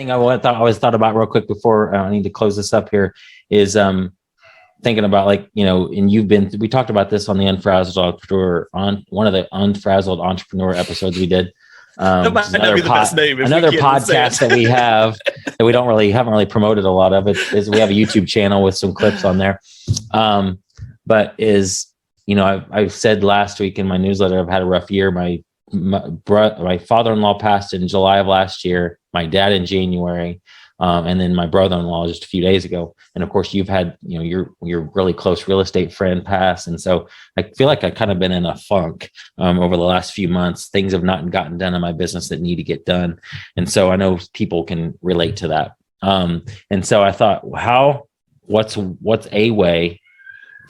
thing I always thought about real quick before I need to close this up here is thinking about, like, you know, and we talked about this on the Unfrazzled Entrepreneur, on one of the Unfrazzled Entrepreneur episodes we did. That might not be the best name. Another podcast that we have that we haven't really promoted a lot of it is we have a YouTube channel with some clips on there. But you know, I've said last week in my newsletter, I've had a rough year. My father-in-law passed in July of last year, my dad in January, and then my brother-in-law just a few days ago. And of course, you've had, you know, your really close real estate friend pass. And so I feel like I've kind of been in a funk over the last few months. Things have not gotten done in my business that need to get done. And so I know people can relate to that. And so I thought, what's a way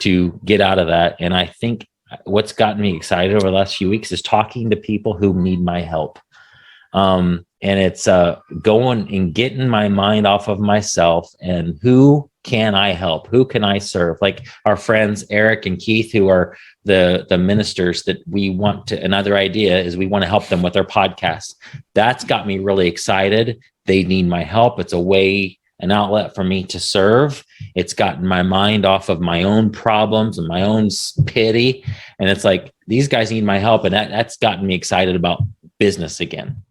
to get out of that? And I think what's gotten me excited over the last few weeks is talking to people who need my help. And it's going and getting my mind off of myself and who can I help? Who can I serve? Like our friends, Eric and Keith, who are the ministers that we want to, another idea is we want to help them with their podcast. That's got me really excited. They need my help. It's a way, an outlet for me to serve. It's gotten my mind off of my own problems and my own pity. And it's like, these guys need my help. And that's gotten me excited about business again.